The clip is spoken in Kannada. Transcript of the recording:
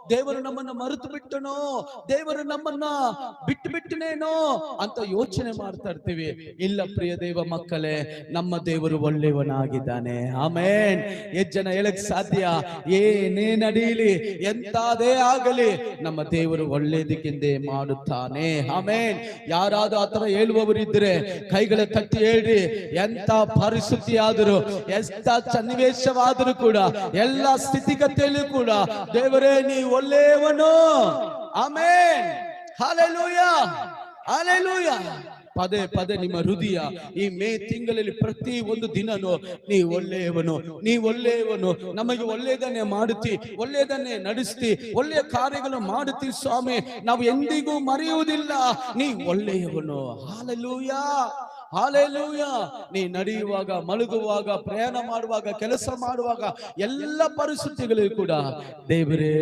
ದೇವರು ನಮ್ಮನ್ನ ಮರೆತು ಬಿಟ್ಟನೋ, ದೇವರು ನಮ್ಮನ್ನ ಬಿಟ್ಟು ಬಿಟ್ಟನೇನೋ ಅಂತ ಯೋಚನೆ ಮಾಡ್ತಾ ಇರ್ತೀವಿ. ಇಲ್ಲ ಪ್ರಿಯ ದೇವ ಮಕ್ಕಳೇ, ನಮ್ಮ ದೇವರು ಒಳ್ಳೆಯವನಾಗಿದ್ದಾನೆ. ಆಮೇನ್. ಎಷ್ಟು ಜನ ಹೇಳಕ್ ಸಾಧ್ಯ? ಏನೇ ನಡೀಲಿ, ಎಂತಾದೇ ಆಗಲಿ, ನಮ್ಮ ದೇವರು ಒಳ್ಳೇದಕ್ಕೆಂದೇ ಮಾಡುತ್ತಾನೆ. ಆಮೇನ್. ಯಾರಾದ್ರೂ ಆತರ ಹೇಳುವವರಿದ್ರೆ ಕೈಗಳ ತಟ್ಟಿ ಹೇಳ್ರಿ. ಎಂತ ಪರಿಸ್ಥಿತಿ ಆದರೂ, ಎಂತ ಸನ್ನಿವೇಶವಾದರೂ ಕೂಡ, ಎಲ್ಲ ಸ್ಥಿತಿಗತಿಯಲ್ಲೂ ಕೂಡ ದೇವರೇ ನೀ ಒಳ್ಳೆಯವನು. ಆಮೇನ್. Hallelujah, hallelujah. ಪದೇ ಪದೇ ನಿಮ್ಮ ಹೃದಯ ಈ ಮೇ ತಿಂಗಳಲ್ಲಿ ಪ್ರತಿ ಒಂದು ದಿನನೂ ನೀ ಒಳ್ಳೆಯವನು, ನೀ ಒಳ್ಳೆಯವನು, ನಮಗೆ ಒಳ್ಳೆಯದನ್ನೇ ಮಾಡುತ್ತಿ, ಒಳ್ಳೆಯದನ್ನೇ ನಡೆಸ್ತಿ, ಒಳ್ಳೆಯ ಕಾರ್ಯಗಳು ಮಾಡುತ್ತಿ ಸ್ವಾಮಿ, ನಾವು ಎಂದಿಗೂ ಮರೆಯುವುದಿಲ್ಲ, ನೀ ಒಳ್ಳೆಯವನು. Hallelujah, hallelujah. ನೀ ನಡೆಯುವಾಗ, ಮಲಗುವಾಗ, ಪ್ರಯಾಣ ಮಾಡುವಾಗ, ಕೆಲಸ ಮಾಡುವಾಗ, ಎಲ್ಲ ಪರಿಸ್ಥಿತಿಗಳಿಗೂ ಕೂಡ ದೇವರೇ